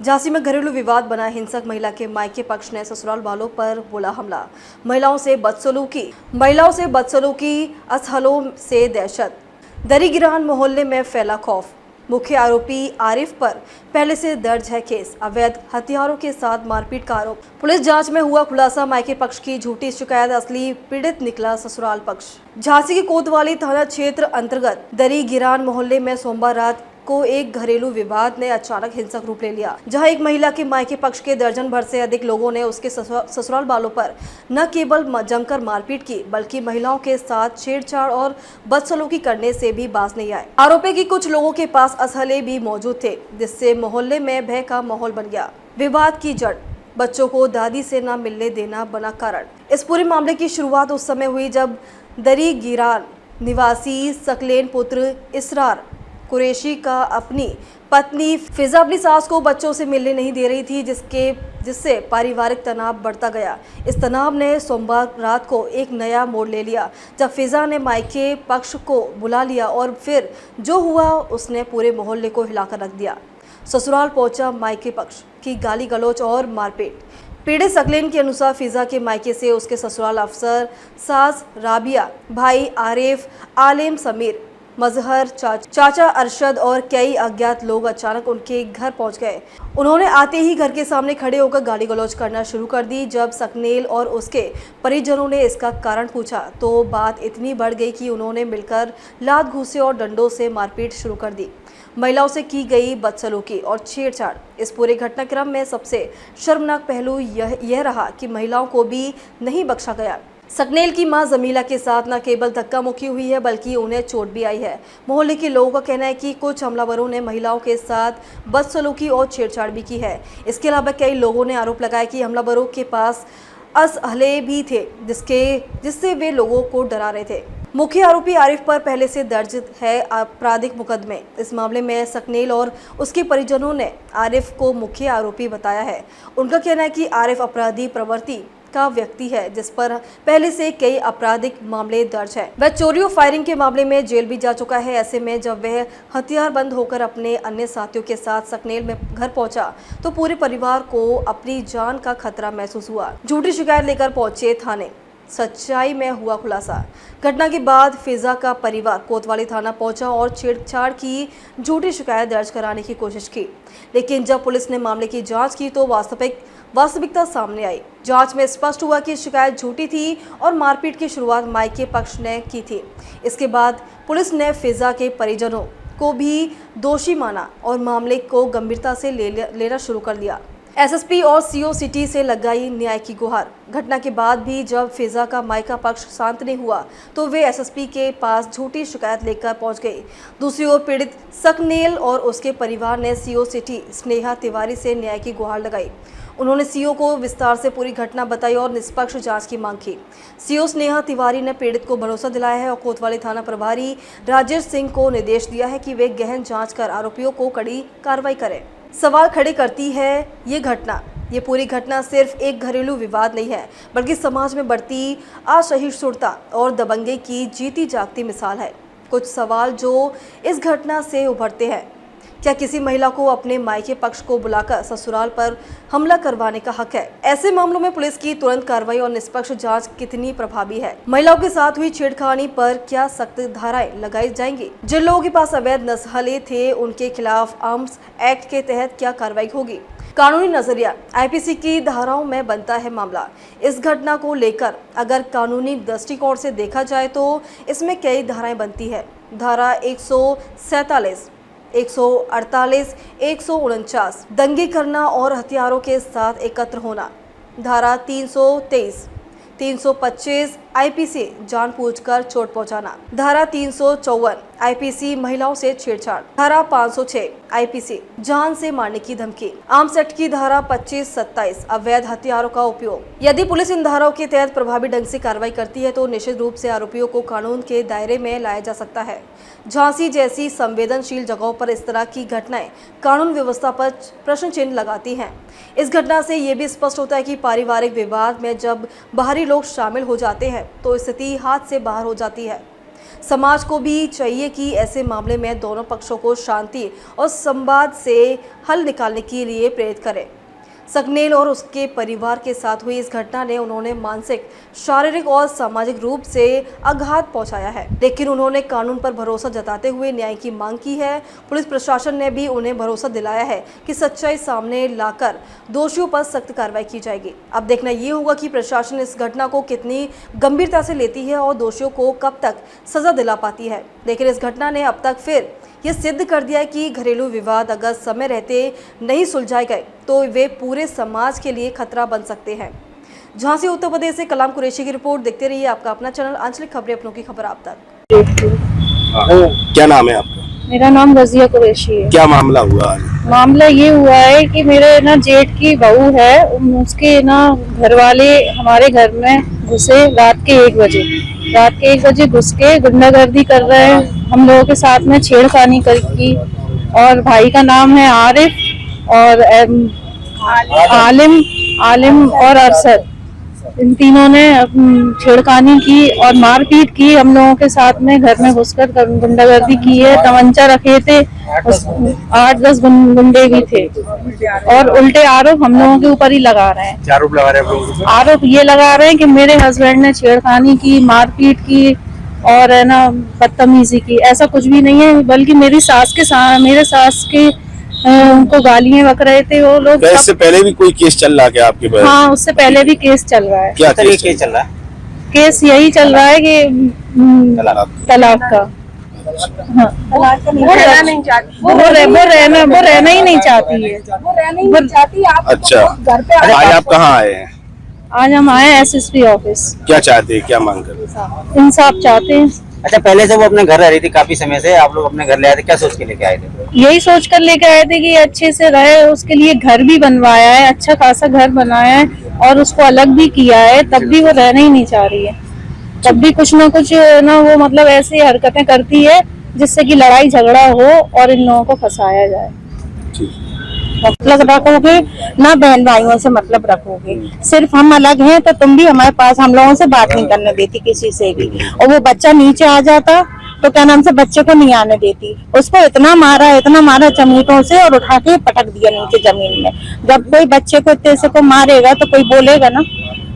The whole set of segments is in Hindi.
झांसी में घरेलू विवाद बना हिंसक, महिला के मायके पक्ष ने ससुराल वालों पर बोला हमला। महिलाओं से बदसलूकी, असहलों से दहशत। दरी गिरान मोहल्ले में फैला खौफ। मुख्य आरोपी आरिफ पर पहले से दर्ज है केस। अवैध हथियारों के साथ मारपीट का आरोप। पुलिस जांच में हुआ खुलासा, मायके पक्ष की झूठी शिकायत, असली पीड़ित निकला ससुराल पक्ष। झांसी के कोतवाली थाना क्षेत्र अंतर्गत दरी गिरान मोहल्ले में सोमवार रात को एक घरेलू विवाद ने अचानक हिंसक रूप ले लिया, जहां एक महिला के मायके पक्ष के दर्जन भर से अधिक लोगों ने उसके ससुराल वालों पर न केवल जमकर मारपीट की, बल्कि महिलाओं के साथ छेड़छाड़ और बदसलूकी करने से भी बाज नहीं आए। आरोपी की कुछ लोगों के पास असले भी मौजूद थे, जिससे मोहल्ले में भय का माहौल बन गया। विवाद की जड़ बच्चों को दादी से न मिलने देना बना कारण। इस पूरे मामले की शुरुआत उस समय हुई जब दरी गिरान निवासी सकलेन पुत्र इसरार कुरैशी का अपनी पत्नी फिजा अपनी सास को बच्चों से मिलने नहीं दे रही थी, जिससे पारिवारिक तनाव बढ़ता गया। इस तनाव ने सोमवार रात को एक नया मोड़ ले लिया, जब फिजा ने मायके पक्ष को बुला लिया और फिर जो हुआ उसने पूरे मोहल्ले को हिलाकर रख दिया। ससुराल पहुंचा मायके पक्ष की गाली गलौज और मारपीट। पीड़ित सकलेन के अनुसार फिजा के मायके से उसके ससुराल अफसर, सास राबिया, भाई आरिफ, आलिम समीर, मजहर, चाचा अरशद और कई अज्ञात लोग अचानक उनके घर पहुंच गए। उन्होंने आते ही घर के सामने खड़े होकर गाली गलौज करना शुरू कर दी। जब सकलेन और उसके परिजनों ने इसका कारण पूछा तो बात इतनी बढ़ गई कि उन्होंने मिलकर लात घूंसे और डंडों से मारपीट शुरू कर दी। महिलाओं से की गई बदसलूकी और छेड़छाड़। इस पूरे घटनाक्रम में सबसे शर्मनाक पहलू यह रहा कि महिलाओं को भी नहीं बख्शा गया। सकलेन की मां जमीला के साथ न केवल धक्का मुक्की हुई है, बल्कि उन्हें चोट भी आई है। मोहल्ले के लोगों का कहना है कि कुछ हमलावरों ने महिलाओं के साथ बदसलूकी और छेड़छाड़ भी की है। इसके अलावा कई लोगों ने आरोप लगाया कि हमलावरों के पास असलहे भी थे, जिससे वे लोगों को डरा रहे थे। मुख्य आरोपी आरिफ पर पहले से दर्ज है आपराधिक मुकदमे। इस मामले में सकलेन और उसके परिजनों ने आरिफ को मुख्य आरोपी बताया है। उनका कहना है कि आरिफ अपराधी प्रवृत्ति का व्यक्ति है, जिस पर पहले से कई आपराधिक मामले दर्ज हैं। वह चोरी और फायरिंग के मामले में जेल भी जा चुका है। ऐसे में जब वह हथियारबंद होकर अपने अन्य साथियों के साथ सकलेन में घर पहुंचा तो पूरे परिवार को अपनी जान का खतरा महसूस हुआ। झूठी शिकायत लेकर पहुंचे थाने। सच्चाई में हुआ खुलासा। घटना के बाद फिजा का परिवार कोतवाली थाना पहुंचा और छेड़छाड़ की झूठी शिकायत दर्ज कराने की कोशिश की, लेकिन जब पुलिस ने मामले की जांच की तो वास्तविकता सामने आई। जांच में स्पष्ट हुआ कि शिकायत झूठी थी और मारपीट की शुरुआत मायके पक्ष ने की थी। इसके बाद पुलिस ने फिजा के परिजनों को भी दोषी माना और मामले को गंभीरता से लेना शुरू कर दिया। एसएसपी और सीओ सिटी से लगाई न्याय की गुहार। घटना के बाद भी जब फिजा का मायका पक्ष शांत नहीं हुआ तो वे एसएसपी के पास झूठी शिकायत लेकर पहुंच गई। दूसरी ओर पीड़ित सकलेन और उसके परिवार ने सीओ सिटी स्नेहा तिवारी से न्याय की गुहार लगाई। उन्होंने सीओ को विस्तार से पूरी घटना बताई और निष्पक्ष जांच की मांग की। सीओ स्नेहा तिवारी ने पीड़ित को भरोसा दिलाया है और कोतवाली थाना प्रभारी राजेश सिंह को निर्देश दिया है कि वे गहन जांच कर आरोपियों को कड़ी कार्रवाई करें। सवाल खड़े करती है ये पूरी घटना सिर्फ एक घरेलू विवाद नहीं है, बल्कि समाज में बढ़ती असहिष्णुता और दबंगई की जीती जागती मिसाल है। कुछ सवाल जो इस घटना से उभरते हैं, क्या किसी महिला को अपने मायके पक्ष को बुलाकर ससुराल पर हमला करवाने का हक है? ऐसे मामलों में पुलिस की तुरंत कार्रवाई और निष्पक्ष जांच कितनी प्रभावी है? महिलाओं के साथ हुई छेड़खानी पर क्या सख्त धाराएं लगाई जाएंगी? जिन लोगों के पास अवैध नस्ले थे उनके खिलाफ आर्म्स एक्ट के तहत क्या कार्रवाई होगी? कानूनी नजरिया आईपीसी की धाराओं में बनता है मामला। इस घटना को लेकर अगर कानूनी दृष्टिकोण से देखा जाए तो इसमें कई धाराएं बनती है। धारा 147, 148, 149 दंगे करना और हथियारों के साथ एकत्र होना। धारा 323, 325 आईपीसी जानबूझकर चोट पहुंचाना। धारा 354 आईपीसी महिलाओं से छेड़छाड़। धारा 506 आईपीसी जान से मारने की धमकी। आर्म्स एक्ट की धारा 25-27 अवैध हथियारों का उपयोग। यदि पुलिस इन धाराओं के तहत प्रभावी ढंग से कार्रवाई करती है तो निश्चित रूप से आरोपियों को कानून के दायरे में लाया जा सकता है। झांसी जैसी संवेदनशील जगहों पर इस तरह की घटनाएं कानून व्यवस्था पर प्रश्न चिन्ह लगाती हैं। इस घटना से ये भी स्पष्ट होता है कि पारिवारिक विवाद में जब बाहरी लोग शामिल हो जाते हैं तो स्थिति हाथ से बाहर हो जाती है। समाज को भी चाहिए कि ऐसे मामले में दोनों पक्षों को शांति और संवाद से हल निकालने के लिए प्रेरित करें। सकनेल और उसके परिवार के साथ हुई इस घटना ने उन्होंने मानसिक, शारीरिक और सामाजिक रूप से आघात पहुंचाया है, लेकिन उन्होंने कानून पर भरोसा जताते हुए न्याय की मांग की है। पुलिस प्रशासन ने भी उन्हें भरोसा दिलाया है कि सच्चाई सामने लाकर दोषियों पर सख्त कार्रवाई की जाएगी। अब देखना ये होगा कि प्रशासन इस घटना को कितनी गंभीरता से लेती है और दोषियों को कब तक सजा दिला पाती है। लेकिन इस घटना ने अब तक फिर ये सिद्ध कर दिया है कि घरेलू विवाद अगर समय रहते नहीं सुलझाए गए तो वे पूरे समाज के लिए खतरा बन सकते हैं। झांसी उत्तर प्रदेश से कलाम कुरैशी की रिपोर्ट। देखते रहिए आपका अपना चैनल आंचलिक खबरें, अपनों की खबर आप तक। क्या नाम है आपका? मेरा नाम रजिया कुरैशी है। क्या मामला हुआ? मामला ये हुआ है कि मेरे ना जेठ की बहू है, उसके ना घर वाले हमारे घर में घुसे रात के 1 बजे घुस के गुंडागर्दी कर रहे हैं, हम लोगों के साथ में छेड़खानी की। और भाई का नाम है आरिफ और आलिम और अरसद। इन तीनों ने छेड़खानी की और मारपीट की हम लोगों के साथ में। घर में घुसकर गुंडागर्दी की है। तमंचा रखे थे, 8-10 गुंडे भी थे और उल्टे आरोप हम लोगों के ऊपर ही लगा रहे हैं। आरोप लगा रहे हैं? आरोप ये लगा रहे हैं कि मेरे हस्बैंड ने छेड़खानी की, मारपीट की और है ना बदतमीजी की। ऐसा कुछ भी नहीं है, बल्कि मेरे सास के उनको गालियां बक रहे थे वो लोग। इससे पहले भी कोई केस चल रहा है क्या आपके पास? हाँ, उससे पहले भी केस चल रहा है। क्या केस चल रहा है? केस यही चल रहा है कि तलाक का। हाँ, वो रहना ही नहीं चाहती है। अच्छा, आज आप कहाँ आए हैं? आज हम आए SSP ऑफिस। क्या चाहते हैं, क्या मांग कर रहे हैं? इंसाफ चाहते हैं। अच्छा, पहले से वो अपने घर रह रही थी काफी समय से, आप लोग अपने घर ले आए थे, क्या सोच के लेके आए थे? यही सोच कर लेके आए थे कि अच्छे से रहे। उसके लिए घर भी बनवाया है, अच्छा खासा घर बनाया है और उसको अलग भी किया है, तब भी वो रहना ही नहीं चाह रही है। तब भी कुछ ना कुछ ना वो मतलब ऐसी हरकतें करती है जिससे कि लड़ाई झगड़ा हो और इन लोगों को फंसाया जाए। मतलब रखोगे ना, बहन भाइयों से मतलब रखोगे। सिर्फ हम अलग हैं तो तुम भी हमारे पास, हम लोगों से बात नहीं करने देती किसी से भी। और वो बच्चा नीचे आ जाता तो क्या नाम से बच्चे को नहीं आने देती। उसको इतना मारा चमीटों से और उठा के पटक दिया नीचे जमीन में। जब कोई बच्चे को इतने से को मारेगा तो कोई बोलेगा ना।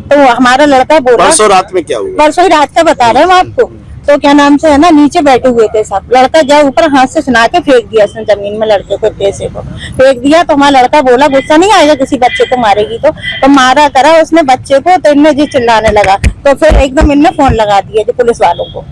तो हमारा लड़का बोला, परसों रात में क्या हुआ? परसों ही रात का बता रहे हैं हम आपको। तो क्या नाम से है ना, नीचे बैठे हुए थे सब। लड़का जा ऊपर हाथ से सुना के फेंक दिया उसने जमीन में, लड़के को पैसे को फेंक दिया। तो हमारा लड़का बोला गुस्सा नहीं आएगा किसी बच्चे को मारेगी तो मारा करा उसने बच्चे को। तो इनने जी चिल्लाने लगा तो फिर एकदम इनने फोन लगा दिया जो पुलिस वालों को।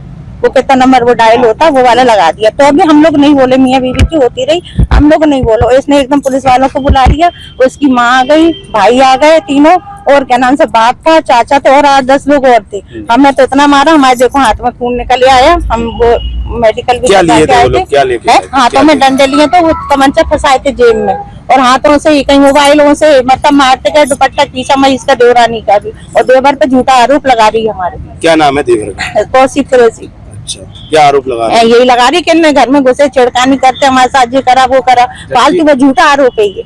वो कितना नंबर वो डायल होता वो वाला लगा दिया। तो अभी हम लोग नहीं बोले, मियाँ बीवी की होती रही, हम लोग नहीं बोलो। इसने एकदम पुलिस वालों को बुला लिया। उसकी माँ आ गई, भाई आ गए तीनों, और क्या नाम से बाप का चाचा थे और 8-10 लोग और थे। हमने तो इतना मारा, हमारे देखो हाथ में खून निकल आया। हम वो मेडिकल भी क्या हाथों में डंडे लिए तो वो तमंचा फंसाए थे जेब में और हाथों से ही कहीं मोबाइलों से मतलब मारते गए। दुपट्टा खींचा मैं इसका देवरानी का भी, और देवर पे झूठा आरोप लगा रही है हमारे। क्या नाम है देवर का? कौशिक कुरैशी। अच्छा, क्या आरोप लगा रही है? यही लगा रही कि घर में घुसे, छेड़खानी करते, हमारे साथ ये करा वो करा, फालतू वो झूठा आरोप है ये।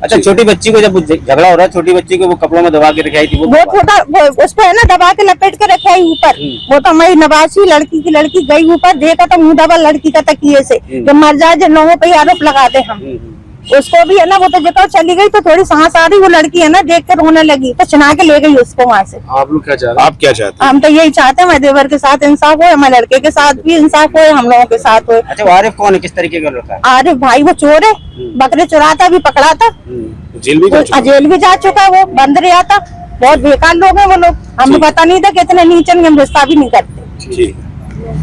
अच्छा, छोटी बच्ची को जब झगड़ा हो रहा है, छोटी बच्ची को वो कपड़ों में दबा के रखाई थी, वो छोटा उसको है ना दबा के लपेट के रखा है ऊपर। वो तो हमारी नवासी लड़की गई ऊपर, देखा तो मुंह दबा लड़की का तकिए से। जब मर जाए जिन लोगों पे आरोप लगाते हम, उसको भी है ना। वो तो जगह चली गई तो थोड़ी सांस आ रही, वो लड़की है ना देख कर रोने लगी तो चिन्हा के ले गई उसको वहाँ से। आप लोग क्या चाहते हैं? आप क्या चाहते हैं? हम तो यही चाहते हैं, हमारे देवर के साथ इंसाफ हो, हमारे लड़के के साथ भी इंसाफ हो, हम लोगों के साथ हो। अच्छा, वो आरिफ कौन है, किस तरीके का लड़का है? आरिफ भाई वो चोर है, बकरे चुराता भी, पकड़ा था, जेल भी जा चुका, वो बंद रहा था। बहुत बेकार लोग हैं वो लोग। हमें पता नहीं था कि इतने नीचे हम रिश्ता भी नहीं करते।